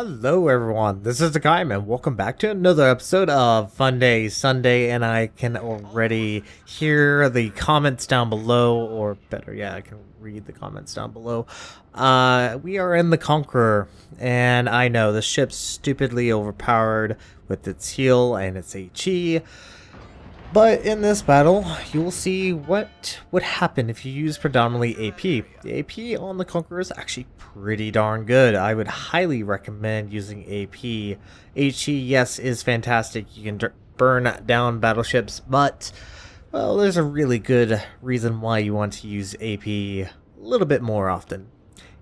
Hello everyone, this is Hakaym and welcome back to another episode of Funday Sunday, and I can already hear the comments down below, or better yet, I can read the comments down below. We are in the Conqueror, and I know the ship's stupidly overpowered with its heal and its HE. But in this battle, you will see what would happen if you use predominantly AP. The AP on the Conqueror is actually pretty darn good. I would highly recommend using AP. HE, yes, is fantastic. You can burn down battleships, but, well, there's a really good reason why you want to use AP a little bit more often.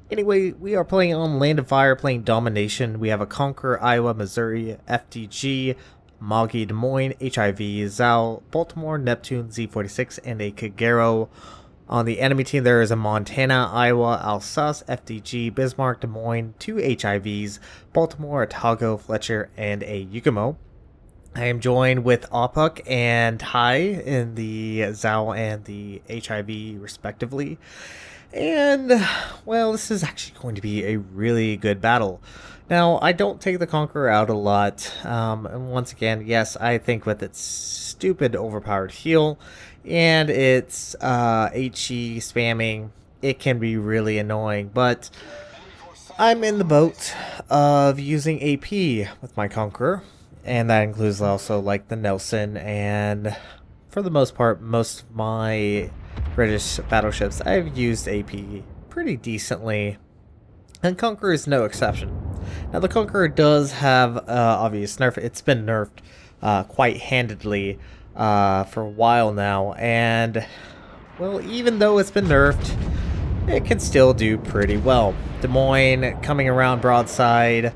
Anyway, we are playing on Land of Fire, playing Domination. We have a Conqueror, Iowa, Missouri, FDG, Moggy, Des Moines, HIV, Zao, Baltimore, Neptune, Z46, and a Kagero. On the enemy team, there is a Montana, Iowa, Alsace, FDG, Bismarck, Des Moines, 2 HIVs, Baltimore, Otago, Fletcher, and a Yukumo. I am joined with Opuk and Tai in the Zao and the HIV, respectively. And, well, this is actually going to be a really good battle. Now, I don't take the Conqueror out a lot, and once again, yes, I think with its stupid overpowered heal and its HE spamming, it can be really annoying, but I'm in the boat of using AP with my Conqueror, and that includes also like the Nelson, and for the most part, most of my British battleships, I've used AP pretty decently, and Conqueror is no exception. Now, the Conqueror does have obvious nerf. It's been nerfed quite handedly for a while now, and, well, even though it's been nerfed, it can still do pretty well. Des Moines coming around broadside,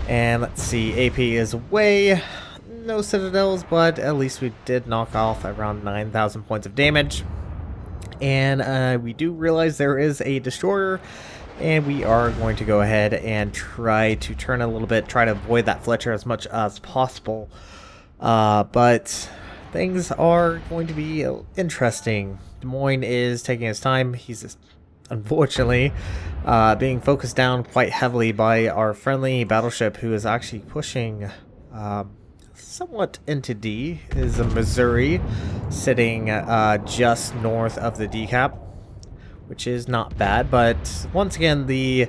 and let's see, AP is away. No citadels, but at least we did knock off around 9,000 points of damage. And we do realize there is a destroyer, and we are going to go ahead and try to turn a little bit, try to avoid that Fletcher as much as possible. But things are going to be interesting. Des Moines is taking his time. He's just, unfortunately, being focused down quite heavily by our friendly battleship, who is actually pushing somewhat into D. Is a Missouri sitting just north of the decap, which is not bad, but once again, the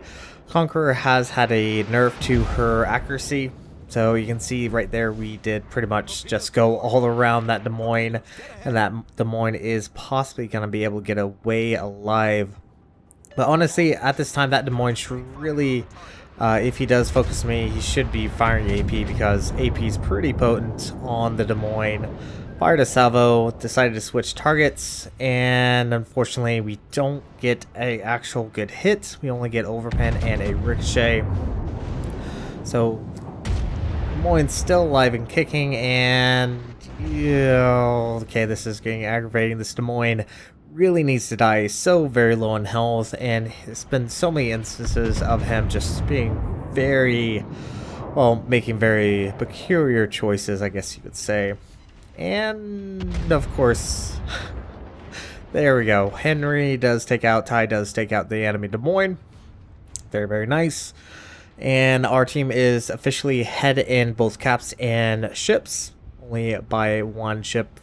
Conqueror has had a nerf to her accuracy. So you can see right there, we did pretty much just go all around that Des Moines, and that Des Moines is possibly going to be able to get away alive. But honestly, at this time, that Des Moines should really, if he does focus me, he should be firing AP, because AP is pretty potent on the Des Moines. Fired a salvo, decided to switch targets, and unfortunately we don't get an actual good hit. We only get overpen and a ricochet. So Des Moines still alive and kicking, and yeah, okay, this is getting aggravating. This Des Moines really needs to die. He's so very low in health, and it's been so many instances of him just being very, well, making very peculiar choices, I guess you could say. And, of course, there we go. Henry does take out, Ty does take out the enemy Des Moines. Very, very nice. And our team is officially ahead in both caps and ships. Only by one ship,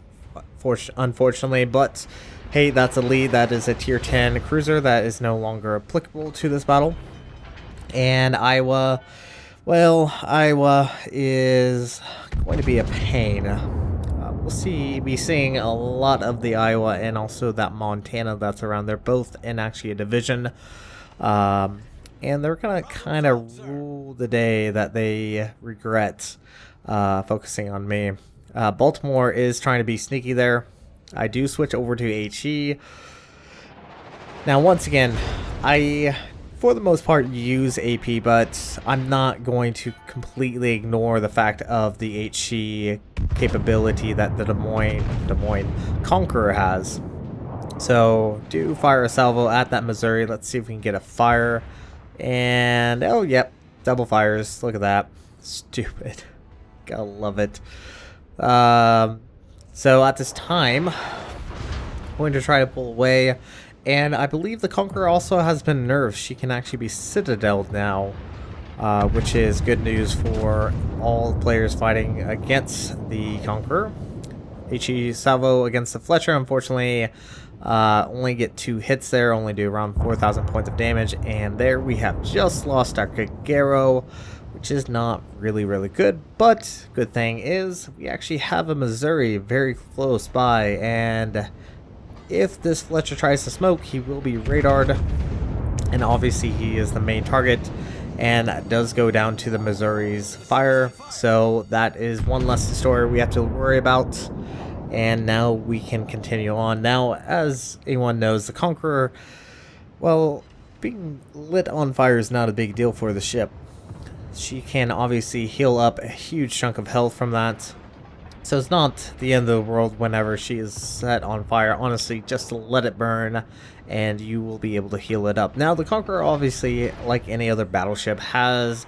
unfortunately. But, hey, that's a lead. That is a tier 10 cruiser that is no longer applicable to this battle. And Iowa, well, Iowa is going to be a pain. We'll be seeing a lot of the Iowa and also that Montana that's around. They're both in actually a division, and they're gonna kind of rule the day that they regret focusing on me. Baltimore is trying to be sneaky there. I do switch over to HE. Now, once again, I, for the most part, use AP, but I'm not going to completely ignore the fact of the HE capability that the Des Moines Conqueror has. So, do fire a salvo at that Missouri. Let's see if we can get a fire. And, oh, yep, double fires. Look at that. Stupid. Gotta love it. So, at this time, I'm going to try to pull away. And I believe the Conqueror also has been nerfed. She can actually be citadeled now. which is good news for all players fighting against the Conqueror. HE Salvo against the Fletcher, unfortunately, only get 2 hits there, only do around 4,000 points of damage, and there we have just lost our Kagero, which is not really good. But good thing is we actually have a Missouri very close by, and if this Fletcher tries to smoke, he will be radared, and obviously he is the main target and does go down to the Missouri's fire, so that is one less destroyer we have to worry about. And now we can continue on. Now, as anyone knows, the Conqueror, well, being lit on fire is not a big deal for the ship. She can obviously heal up a huge chunk of health from that. So it's not the end of the world whenever she is set on fire. Honestly, just let it burn and you will be able to heal it up. Now, the Conqueror, obviously, like any other battleship, has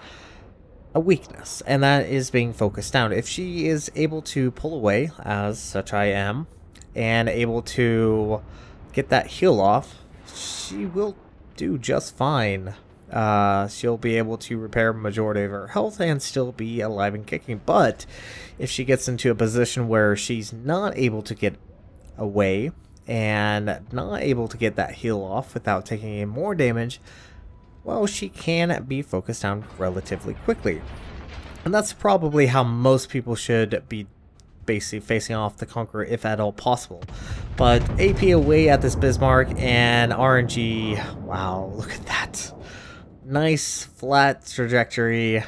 a weakness, and that is being focused down. If she is able to pull away, as such I am, and able to get that heal off, she will do just fine. She'll be able to repair majority of her health and still be alive and kicking. But if she gets into a position where she's not able to get away and not able to get that heal off without taking any more damage, well, she can be focused down relatively quickly. And that's probably how most people should be basically facing off the Conqueror, if at all possible. But AP away at this Bismarck, and RNG, wow, look at that. Nice flat trajectory,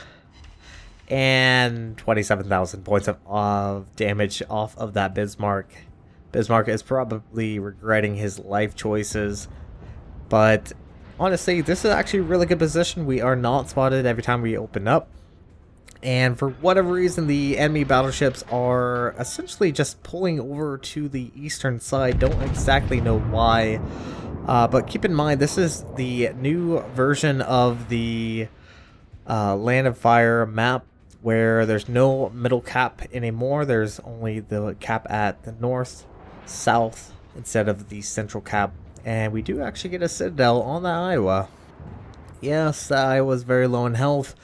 and 27,000 points of damage off of that Bismarck. Bismarck is probably regretting his life choices, but honestly, this is actually a really good position. We are not spotted every time we open up. And for whatever reason, the enemy battleships are essentially just pulling over to the eastern side. Don't exactly know why. But keep in mind, this is the new version of the Land of Fire map, where there's no middle cap anymore. There's only the cap at the north, south, instead of the central cap. And we do actually get a Citadel on the Iowa. Yes, the Iowa's very low in health.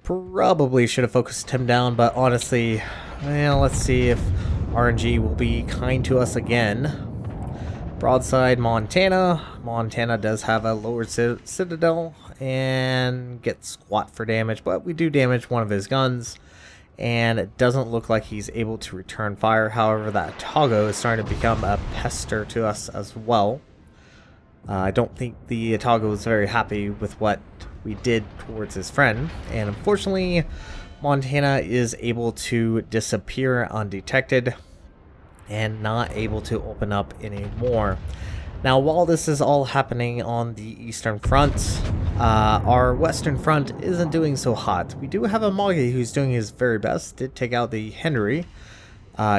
Probably should have focused him down, but honestly, well, let's see if RNG will be kind to us again. Broadside Montana. Montana does have a lower Citadel and gets squat for damage, but we do damage one of his guns. And it doesn't look like he's able to return fire. However, that Otago is starting to become a pester to us as well. I don't think the Otago was very happy with what we did towards his friend, and unfortunately Montana is able to disappear undetected and not able to open up anymore. Now, while this is all happening on the eastern front, our western front isn't doing so hot. We do have a Moggy who's doing his very best, did take out the Henry,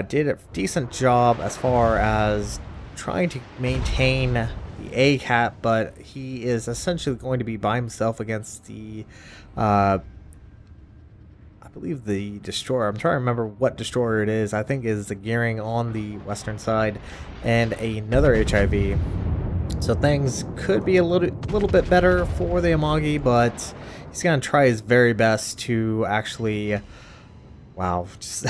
did a decent job as far as trying to maintain the A cap, but he is essentially going to be by himself against the I believe the destroyer. I'm trying to remember what destroyer it is. I think it is the Gearing on the western side and another HIV. So things could be a little bit better for the Amagi, but he's going to try his very best to actually, wow, just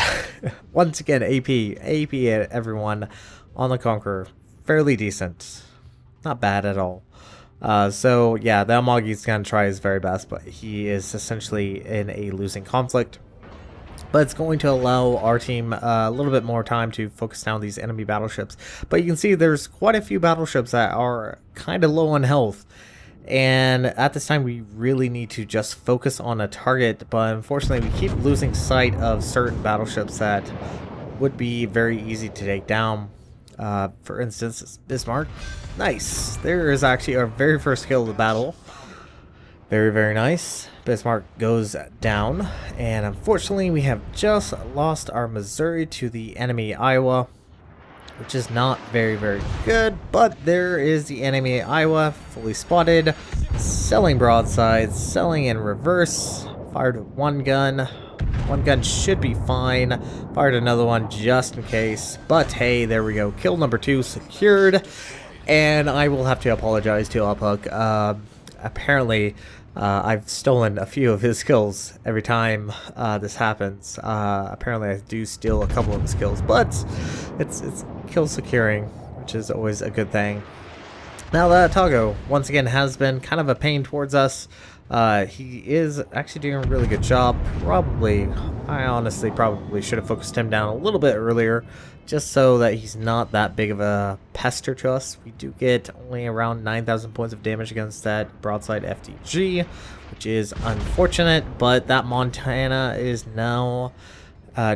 once again, AP at everyone on the Conqueror. Fairly decent. Not bad at all. So yeah, the Amagi's going to try his very best, but he is essentially in a losing conflict. But it's going to allow our team a little bit more time to focus down these enemy battleships. But you can see there's quite a few battleships that are kind of low on health. And at this time, we really need to just focus on a target. But unfortunately, we keep losing sight of certain battleships that would be very easy to take down. For instance, Bismarck. Nice. There is actually our very first kill of the battle. Very, very nice. Bismarck goes down. And unfortunately, we have just lost our Missouri to the enemy Iowa, which is not very, very good. But there is the enemy Iowa, fully spotted. Selling broadsides, selling in reverse. Fired one gun. One gun should be fine. Fired another one just in case. But hey, there we go. Kill number 2 secured. And I will have to apologize to Uphook. Apparently, I've stolen a few of his skills every time this happens. Apparently I do steal a couple of his skills, but it's kill securing, which is always a good thing. Now that Tago, once again, has been kind of a pain towards us. He is actually doing a really good job. I honestly probably should have focused him down a little bit earlier, just so that he's not that big of a pester to us. We do get only around 9,000 points of damage against that broadside FDG, which is unfortunate, but that Montana is now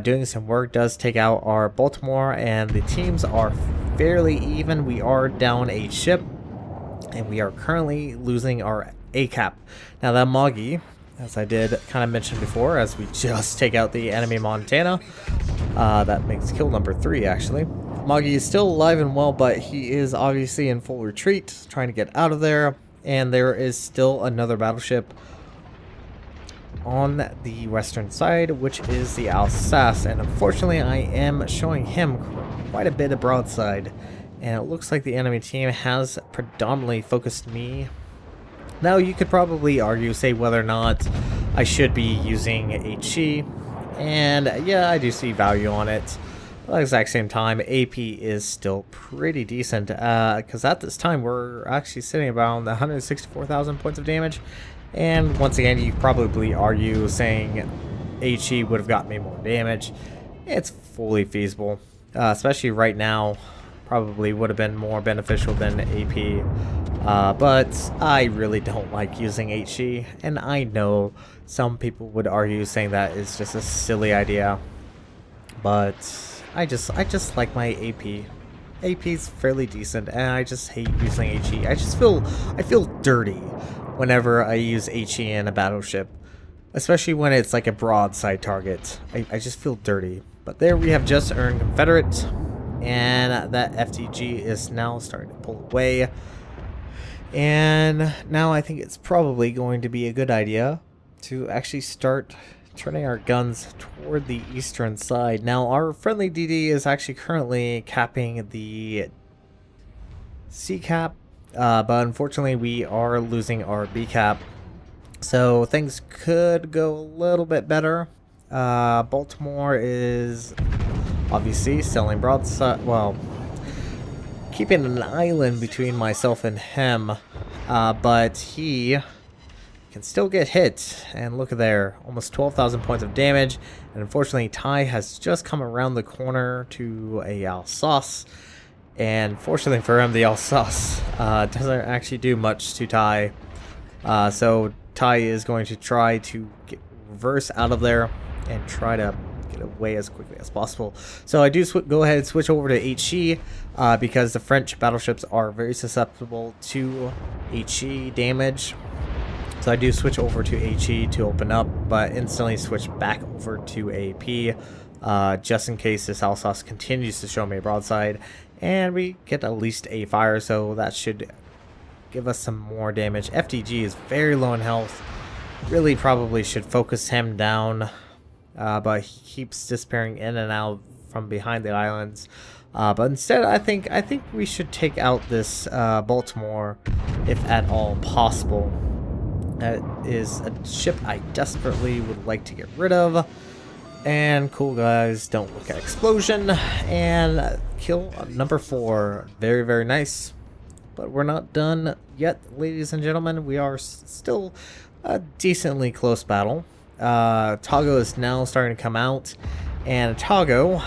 doing some work. Does take out our Baltimore, and the teams are fairly even. We are down a ship, and we are currently losing our ACAP. Now that Moggy, as I did kind of mention before, as we just take out the enemy Montana, that makes kill number 3 actually. Moggy is still alive and well, but he is obviously in full retreat, trying to get out of there, and there is still another battleship on the western side, which is the Alsace, and unfortunately I am showing him quite a bit of broadside, and it looks like the enemy team has predominantly focused me. Now you could probably argue, say, whether or not I should be using HE, and yeah, I do see value on it, but at the exact same time AP is still pretty decent, because at this time we're actually sitting around 164,000 points of damage. And once again, you probably argue saying HE would have gotten me more damage. It's fully feasible, especially right now. Probably would have been more beneficial than AP, but I really don't like using HE, and I know some people would argue saying that is just a silly idea, but I just like my AP. AP's fairly decent, and I just hate using HE. I feel dirty whenever I use HE in a battleship, especially when it's like a broadside target. I just feel dirty. But there we have just earned Confederate, and that FTG is now starting to pull away. And now I think it's probably going to be a good idea to actually start turning our guns toward the eastern side. Now our friendly DD is actually currently capping the C cap, but unfortunately we are losing our B cap, so things could go a little bit better. Baltimore is obviously selling broadside, well, keeping an island between myself and him, but he can still get hit, and look at there, almost 12,000 points of damage. And unfortunately Ty has just come around the corner to a Alsace, and fortunately for him, the Alsace doesn't actually do much to Ty, so Ty is going to try to reverse out of there and try to get away as quickly as possible. So I do go ahead and switch over to HE, because the French battleships are very susceptible to HE damage. So I do switch over to HE to open up, but instantly switch back over to AP, just in case this Alsace continues to show me a broadside, and we get at least a fire, so that should give us some more damage. FDG is very low in health. Really probably should focus him down, but he keeps disappearing in and out from behind the islands. But instead, I think we should take out this Baltimore, if at all possible. That is a ship I desperately would like to get rid of. And cool guys, don't look at explosion, and kill number 4. Very, very nice. But we're not done yet, ladies and gentlemen. We are still a decently close battle. Tago is now starting to come out, and Tago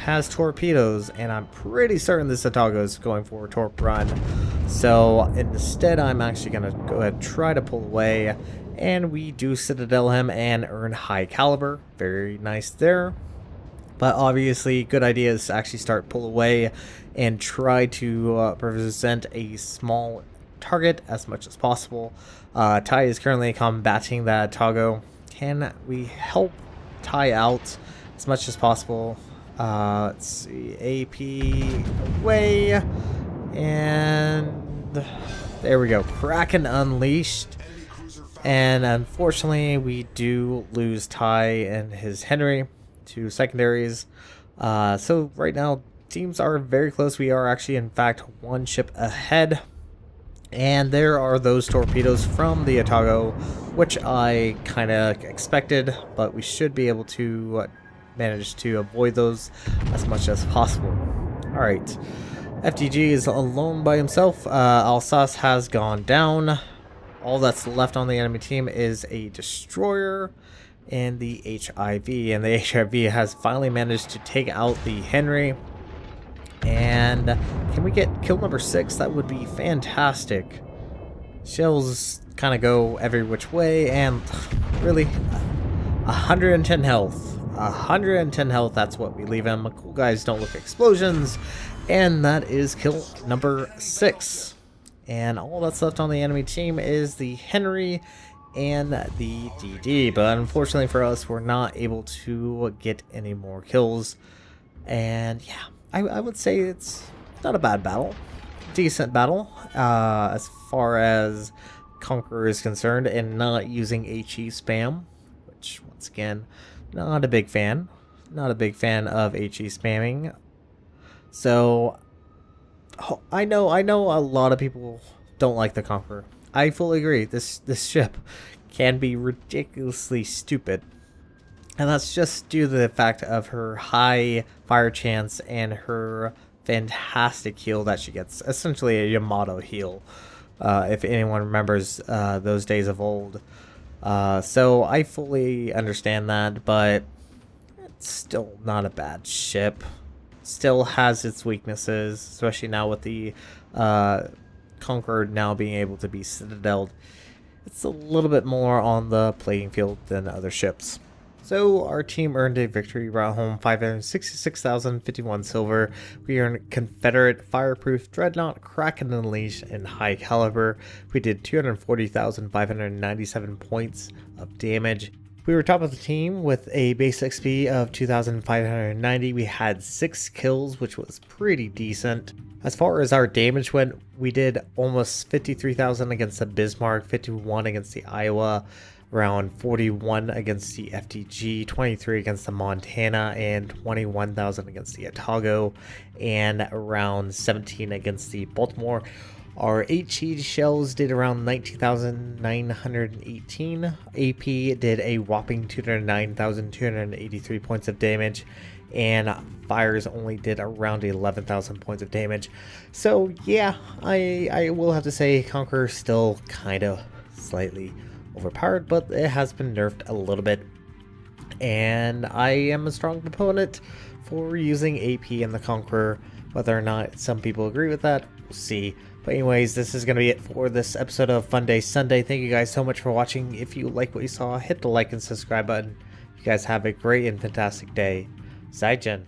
has torpedoes, and I'm pretty certain this Tago is going for a torp run. So instead, I'm actually going to go ahead and try to pull away, and we do Citadel him and earn high caliber. Very nice there. But obviously, good idea is to actually start pull away and try to present a small target as much as possible. Ty is currently combating that Tago. Can we help Ty out as much as possible? Let's see, AP away, and there we go. Kraken unleashed, and unfortunately we do lose Ty and his Henry to secondaries. So right now teams are very close. We are actually in fact one ship ahead. And there are those torpedoes from the Otago, which I kind of expected, but we should be able to manage to avoid those as much as possible. Alright, FTG is alone by himself. Alsace has gone down. All that's left on the enemy team is a destroyer and the HIV, and the HIV has finally managed to take out the Henry. And can we get kill number 6? That would be fantastic. Shells kind of go every which way, and really 110 health. 110 health, that's what we leave him. Cool guys don't look explosions, and that is kill number 6. And all that's left on the enemy team is the Henry and the DD, but unfortunately for us, we're not able to get any more kills. And yeah, I would say it's not a bad battle. Decent battle, as far as Conqueror is concerned, and not using HE spam, which once again, not a big fan. Not a big fan of HE spamming. So I know a lot of people don't like the Conqueror. I fully agree. This ship can be ridiculously stupid. And that's just due to the fact of her high fire chance and her fantastic heal that she gets. Essentially a Yamato heal, if anyone remembers those days of old. So I fully understand that, but it's still not a bad ship. Still has its weaknesses, especially now with the Conqueror now being able to be citadeled. It's a little bit more on the playing field than other ships. So our team earned a victory, brought home 566,051 silver. We earned Confederate Fireproof, Dreadnought, Kraken Unleashed, and High Caliber. We did 240,597 points of damage. We were top of the team with a base XP of 2,590. We had 6 kills, which was pretty decent. As far as our damage went, we did almost 53,000 against the Bismarck, 51 against the Iowa, around 41 against the FTG, 23 against the Montana, and 21,000 against the Otago, and around 17 against the Baltimore. Our HE shells did around 19,918. AP did a whopping 209,283 points of damage, and fires only did around 11,000 points of damage. So yeah, I will have to say Conqueror still kind of slightly overpowered, but it has been nerfed a little bit, and I am a strong proponent for using AP in the Conqueror. Whether or not some people agree with that, we'll see. But anyways, this is going to be it for this episode of Funday Sunday. Thank you guys so much for watching. If you like what you saw, hit the like and subscribe button. You guys have a great and fantastic day. Zaijian.